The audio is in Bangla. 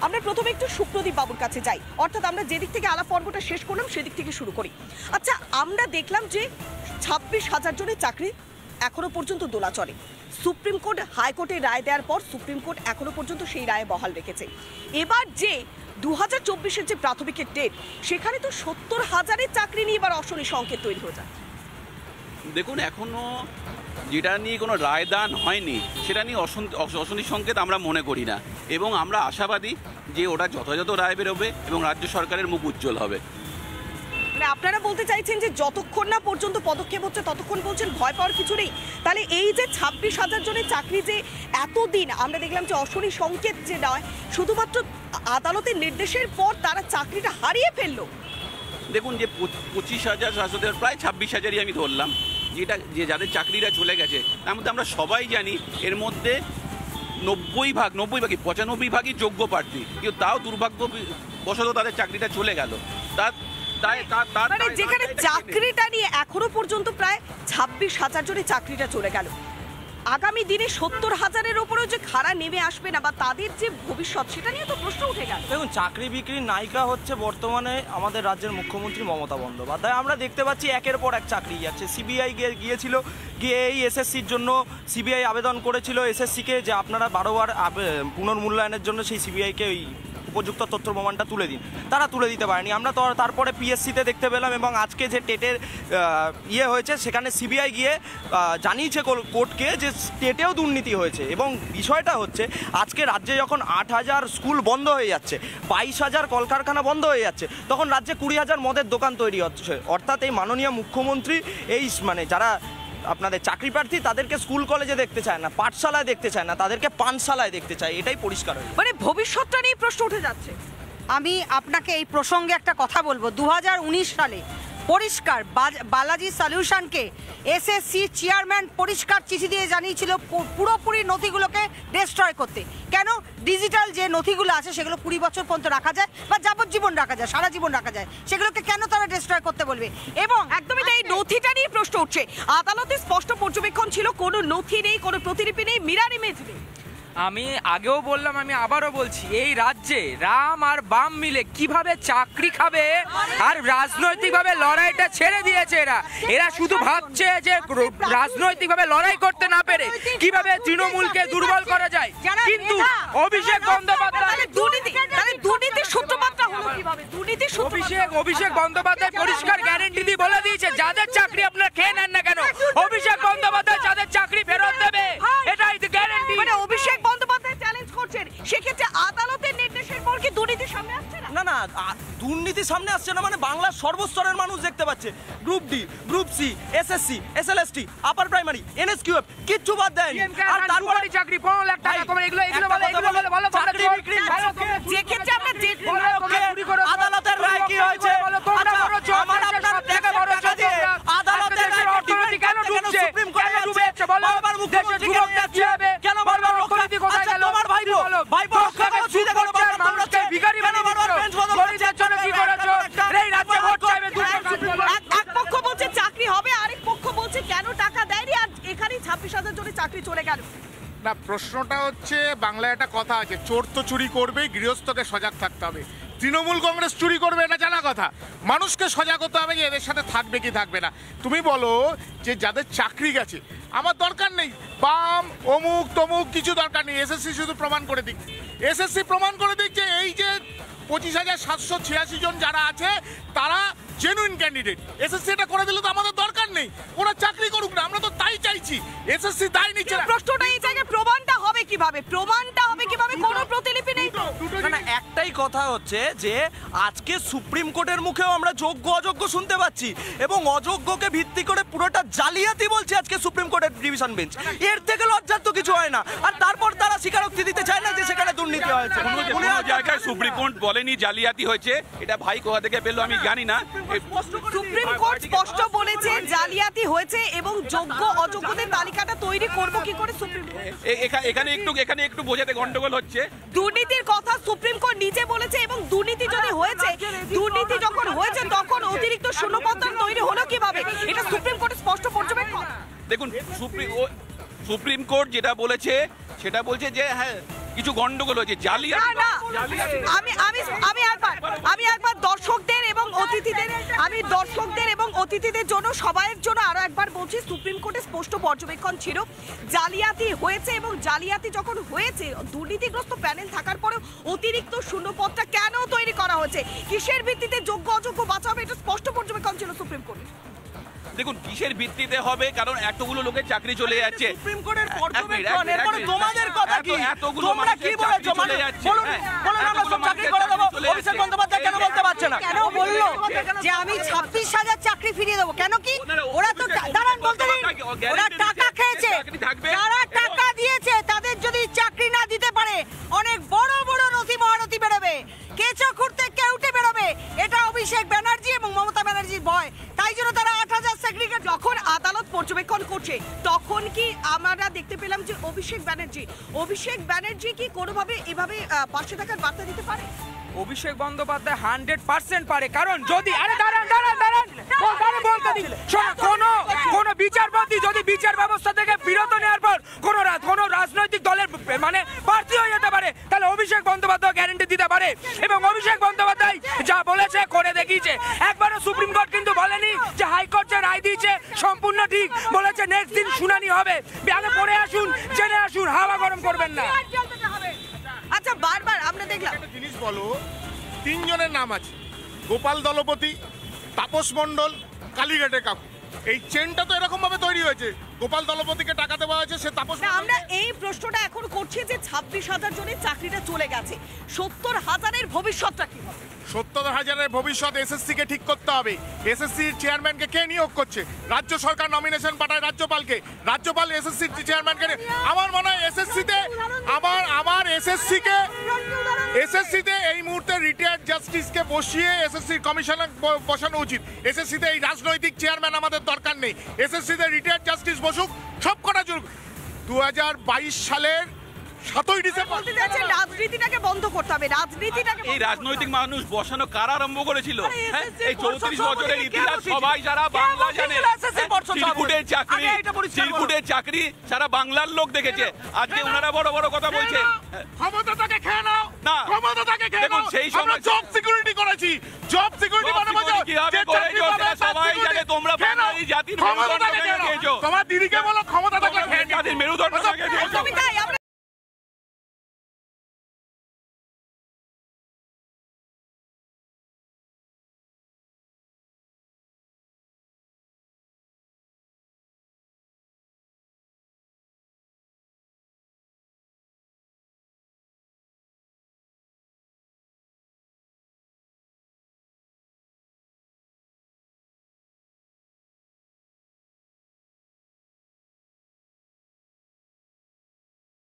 আমরা প্রথমে একটু সুপ্রদীপ বাবুর কাছে যাই, অর্থাৎ আমরা যেদিক থেকে আলাপ পর্বটা শেষ করলাম সেদিক থেকে শুরু করি। আচ্ছা, আমরা দেখলাম যে 26,000 জনের চাকরি এখনো পর্যন্ত দোলাচলে। সুপ্রিম কোর্ট হাইকোর্টে রায় দেওয়ার পর সুপ্রিম কোর্ট এখনো পর্যন্ত সেই রায় বহাল রেখেছে। এবার যে 2024-এর যে প্রাথমিকের ডেট, সেখানে তো 70,000-এর চাকরি নিয়ে এবার অশনি সংকেত তৈরি হয়ে যায়। দেখুন, এখনো যেটা নিয়ে কোনো রায়দান হয়নি সেটা নিয়ে অশনি সংকেত আমরা মনে করি না, এবং আমরা আশাবাদী যে ওটা যথাযথ রায় বেরোবে এবং রাজ্য সরকারের মুখ উজ্জ্বল হবে। মানে আপনারা বলতে চাইছেন যে যতক্ষণ না পর্যন্ত পদক্ষেপ হচ্ছে ততক্ষণ বলছেন ভয় পাওয়ার কিছু নেই। তাহলে এই যে 26,000 জনের চাকরি যে এতদিন আমরা দেখলাম যে অশনি সংকেত যে নয়, শুধুমাত্র আদালতের নির্দেশের পর তারা চাকরিটা হারিয়ে ফেললো। দেখুন, যে 25,000 প্রায় 26,000-ই আমি ধরলাম, যেটা যে যাদের চাকরিটা চলে গেছে তার মধ্যে আমরা সবাই জানি এর মধ্যে 95 ভাগই যোগ্য প্রার্থী, কিন্তু তাও দুর্ভাগ্যবশত তাদের চাকরিটা চলে গেল। যেখানে চাকরিটা নিয়ে এখনো পর্যন্ত প্রায় 26,000 জনের চাকরিটা চলে গেল, আগামী দিনে 70,000-এর ওপরেও যে খাড়া নেমে আসবে না বা তাদের যে ভবিষ্যৎ, সেটা নিয়ে তো প্রশ্ন উঠে গেল। দেখুন, চাকরি বিক্রির নায়িকা হচ্ছে বর্তমানে আমাদের রাজ্যের মুখ্যমন্ত্রী মমতা বন্দ্যোপাধ্যায়। আমরা দেখতে পাচ্ছি একের পর এক চাকরি যাচ্ছে। সিবিআই গিয়েছিল, গিয়ে এই এসএসসির জন্য সিবিআই আবেদন করেছিল এসএসসিকে যে আপনারা 12 বার পুনর্মূল্যায়নের জন্য সেই সিবিআইকে ওই উপযুক্ত তথ্য প্রমাণটা তুলে দিন। তারা তুলে দিতে পারেনি। আমরা তো তারপরে পিএসসিতে দেখতে পেলাম, এবং আজকে যে টেটের হয়েছে সেখানে সিবিআই গিয়ে জানিয়েছে কোর্টকে যে টেটেও দুর্নীতি হয়েছে। এবং বিষয়টা হচ্ছে আজকে রাজ্যে যখন 8,000 স্কুল বন্ধ হয়ে যাচ্ছে, 22,000 কলকারখানা বন্ধ হয়ে যাচ্ছে, তখন রাজ্যে 20,000 মদের দোকান তৈরি হচ্ছে। অর্থাৎ এই মাননীয় মুখ্যমন্ত্রী এই মানে যারা আপনাদের চাকরি প্রার্থী তাদেরকে স্কুল কলেজে দেখতে চায় না, পাঠশালায় দেখতে চায় না, তাদেরকে পানশালায় দেখতে চায়। এটাই পরিষ্কার। মানে ভবিষ্যৎটা নিয়ে প্রশ্ন উঠে যাচ্ছে। আমি আপনাকে এই প্রসঙ্গে একটা কথা বলবো। 2019 সালে পরিষ্কার বালাজি সলিউশনকে এসএসসি চেয়ারম্যান পরিষ্কার চিঠি দিয়ে জানিয়েছিল পুরোপুরি নথিগুলোকে ডিস্ট্রয় করতে। কেন? ডিজিটাল যে নথিগুলো আছে সেগুলো 20 বছর পর্যন্ত রাখা যায় বা যাবজ্জীবন রাখা যায়, সারা জীবন রাখা যায়, সেগুলোকে কেন তারা ডিস্ট্রয় করতে বলবে? এবং একদমই এই নথিটা নিয়ে প্রশ্ন উঠছে। আদালতে স্পষ্ট পর্যবেক্ষণ ছিল, কোনো নথি নেই, কোনো প্রতিলিপি নেই, মিরর ইমেজ নেই। আমি আগেও বললাম, আমি আবারও বলছি, এই রাজ্যে রাম আর বাম মিলে কিভাবে চাকরি খাবে আর রাজনৈতিকভাবে লড়াইটা ছেড়ে দিয়েছে। এরা শুধু ভাবছে যে রাজনৈতিকভাবে লড়াই করতে না পেরে কিভাবে তৃণমূলকে দুর্বল করা যায়। কিন্তু অভিষেক বন্দ্যোপাধ্যায় অভিষেক বন্দ্যোপাধ্যায় পরিষ্কার গ্যারেন্টি দিয়ে বলে দিয়েছে, যাদের চাকরি আপনারা খেয়ে নেন না কেন, অভিষেক বন্দ্যোপাধ্যায় যাদের চাকরি ফেরত দেবে, এটাই গ্যারেন্টি। মানে অভিষেক বন্দ্যোপাধ্যায় চ্যালেঞ্জ করছেন, সেক্ষেত্রে আদালতের নির্দেশের পর কি দুর্নীতি সামনে আসছে না? না, দুর্নীতি সামনে আসছে না মানে বাংলার সর্বস্তরের মানুষ দেখতে পাচ্ছে। Group D, group C, SSC, SLST, upper primary, NSQF কিচ্ছু বাদ দেয়নি। আর তারপরে চাকরি 15 লাখ টাকা, তোমরা এগুলো বলো। চাকরি বিক্রি যে ক্ষেত্রে আমরা আদালতের রায় কি হয়েছে? আমার আপনার টাকা বড় আছে, আদালতের রায় অর্থনীতি কেন ডুবছে? সুপ্রিম কোর্টে ডুবছে, বারবার মুখ্যমন্ত্রী কি হবে? কেন বারবার অর্থনীতি কোথায় গেল? তোমার ভাইপো সুবিধা করো, মানুষকে ভিখারি বানিয়ে গরিবদের জন্য কি করেছো? এই রাজ্যে ভোট চাইবে এক পক্ষ বলছে চাকরি হবে, আরেক পক্ষ বলছে কেন টাকা দেয়নি, আর এখানেই 26,000 জনের চাকরি চলে গেল। না, প্রশ্নটা হচ্ছে, বাংলায় একটা কথা আছে, চোর তো চুরি করবেই, গৃহস্থকে সজাগ থাকতে হবে। তৃণমূল কংগ্রেস চুরি করবে এটা জানা কথা, মানুষকে সজাগ হতে হবে যে এদের সাথে থাকবে কি থাকবে না। তুমি বলো যে যাদের চাকরি গেছে, আমার দরকার নেই বাম অমুক তমুক কিছু দরকার নেই, এসএসসি শুধু প্রমাণ করে দিক। এসএসসি প্রমাণ করে দিক যে এই যে 25,786 জন যারা আছে তারা জেনুইন ক্যান্ডিডেট। এসএসসি এটা করে দিলে তো আমাদের দরকার নেই, ওরা চাকরি করুক না, আমরা তো তাই চাইছি। এসএসসি দায় নিচ্ছে না। প্রশ্নটা এই জায়গায় প্রমাণটা হবে কিভাবে? কোনো প্রতিলিপি নেই তো। না, একটাই কথা হচ্ছে যে আজকে সুপ্রিম কোর্টের মুখেও আমরা যোগ্য অযোগ্য শুনতে পাচ্ছি, এবং অযোগ্যকে ভিত্তি করে পুরোটা জালিয়াতি বলছে আজকে সুপ্রিম কোর্টের ডিভিশন বেঞ্চ। এর থেকে লজ্জার তো কিছু হয় না। আর তারপর তারা স্বীকারোক্তি দিতে চায় না যে সেখানে দুর্নীতি হয়েছে। কোনো জায়গায় সুপ্রিম কোর্ট বলেনি জালিয়াতি হয়েছে, এটা ভাই কোথা থেকে পেলো আমি জানি না। সুপ্রিম কোর্ট স্পষ্ট বলেছে জালিয়াতি হয়েছে, এবং যোগ্য অযোগ্যদের তালিকাটা তৈরি করব কি করে সুপ্রিম কোর্ট? এখানে একটু বোঝাতে গন্ডগোল হচ্ছে। দুর্নীতির কথা সুপ্রিম কোর্ট নিজে বলেছে, এবং দুর্নীতি যদি হয়েছে, দুর্নীতি যখন হয়েছে তখন অতিরিক্ত শূন্যপদ তৈরি হলো কিভাবে? এটা সুপ্রিম কোর্টের স্পষ্ট পর্যবেক্ষণ। দেখুন, সুপ্রিম কোর্ট যেটা বলেছে সেটা বলছে যে হ্যাঁ কিছু গন্ডগোল হয়েছে, না জালিয়াতি না আমি একবার দর্শকদের এবং অতিথিদের জন্য সবাইয়ের জন্য আরো একবার বলছি, সুপ্রিম কোর্টে স্পষ্ট পর্যবেক্ষণ ছিল জালিয়াতি হয়েছে, এবং জালিয়াতি যখন হয়েছে দুর্নীতিগ্রস্ত প্যানেল থাকার পরেও অতিরিক্ত শূন্যপদটা কেন তৈরি করা হয়েছে, কিসের ভিত্তিতে যোগ্য অযোগ্য বাঁচা হবে, এটা স্পষ্ট পর্যবেক্ষণ ছিল সুপ্রিম কোর্টে। দেখুন কিসের ভিত্তিতে হবে, কারণ এতগুলো লোকের চাকরি চলে যাচ্ছে। সুপ্রিম কোর্টের এক পর্যবেক্ষণ, মিনিট, এরপরে তোমাদের কথা কি? এতগুলো তোমরা কি মানুষের বলেছো? চাকরি চলে মানে যাচ্ছে। বলুন, হ্যাঁ, বলুন আমরা এতগুলো সব চাকরি মানুষের করে দেবো। চলে অভিষেক যাচ্ছে। বন্দ্যোপাধ্যায় কেন বলতে পারছে না? কেন বললো যে আমি 26,000 চাকরি ফিরিয়ে দেবো? কেন কি ওরা তো দাঁড়ান বলতে দিন, ওরা টাকা খেয়েছে, যারা টাকা দিয়েছে তাদের যদি চাকরি না দিতে পারে অনেক বড় বড় নথি মহারথী বেরোবে, কেঁচো খুঁড়তে কেউটে বেরোবে। এটা অভিষেক ব্যানার্জি এবং মমতা ব্যানার্জির ভয়, তাই জন্য তারা 8,000 সেগ্রিগেট। যখন আদালত পর্যবেক্ষণ করছে তখন কি আমরা দেখতে পেলাম যে অভিষেক ব্যানার্জি কি কোনোভাবে এভাবে পাশে থাকার বার্তা দিতে পারে? অভিষেক বন্দ্যোপাধ্যায় 100% পারে, কারণ যদি আরে দাঁড়ান বলতে দিন, কোন বিচারপতি যদি বিচার ব্যবস্থা থেকে বিরত নেওয়ার পর কোন রাজনৈতিক দলের মানে প্রার্থী হয়ে যেতে পারে, তাহলে অভিষেক বন্দ্যোপাধ্যায় গ্যারান্টি দিতে পারে। এবং অভিষেক বন্দ্যোপাধ্যায় যা বলেছে করে দেখিয়েছে। একবারও সুপ্রিম কোর্ট কিন্তু বলেনি যে হাইকোর্ট যে রায় দিয়েছে সম্পূর্ণ ঠিক, বলেছে নেক্সট দিন শুনানি হবে। আগে পড়ে আসুন, জেনে আসুন, হাওয়া গরম করবেন না। আচ্ছা, বারবার আমরা দেখলাম একটা জিনিস বলো, 3 জনের নাম আছে, গোপাল দলপতি, তাপস মণ্ডল, কালীঘাটের কাকু। এই চেনটা তো এরকম ভাবে তৈরি হয়েছে, গোপাল দলপতিকে টাকা দেওয়া হয়েছে, সে তাপস না, আমরা এই প্রশ্নটা এখন করছি যে 26,000 জনের চাকরিটা চলে গেছে, 70,000-এর ভবিষ্যৎটা কি হবে? 70,000-এর ভবিষ্যৎ এসএসসিকে ঠিক করতে হবে। এসএসসির চেয়ারম্যানকে কে নিয়োগ করছে? রাজ্য সরকার নমিনেশন পাঠায় রাজ্যপালকে, রাজ্যপাল এসএসসির চেয়ারম্যানকে। আমার মনে হয় এসএসসিতে এসএসসিতে এই মুহূর্তে রিটায়ার্ড জাস্টিসকে বসিয়ে এসএসসির কমিশনার বসানো উচিত। এসএসসিতে এই রাজনৈতিক চেয়ারম্যান আমাদের দরকার নেই। এসএসসিতে রিটায়ার্ড জাস্টিস বসুক, সব কটা চলুক। 2022 সালের 7ই ডিসেম্বর বলতে চাইছেন রাজনীতিটাকে বন্ধ করতে হবে, এই রাজনৈতিক মানুষ বসানো কারা আরম্ভ করেছিল? আরে হ্যাঁ, SSC এই 34 পর্ষদ বছরের সভাপতি ইতিহাস কে সবাই যারা বাংলা বসেছিল? জানে, SSC পর্ষদ চিরকুটের সভাপতি। চাকরি, আগে এটা পরিষ্কার করো। চিরকুটের চাকরি সারা বাংলার লোক দেখেছে। আজকে ওনারা বড় বড় কথা বলছেন। ক্ষমতাটাকে খেয়ে নাও, না, ক্ষমতাটাকে খেয়ে দেখুন, নাও। সেই সময়- আমরা জব সিকিউরিটি করেছি, জব সিকিউরিটি Job মানে security কিভাবে করেছো সেটা সবাই জানে। তোমরা বাঙালি জাতির মেরুদণ্ড ভেঙে দিয়েছো। তোমার দিদিকে বলো ক্ষমতা থাকলে খেয়ে নিও। জাতির মেরুদণ্ড ভেঙে দিয়েছো। একদমই তাই, আমরা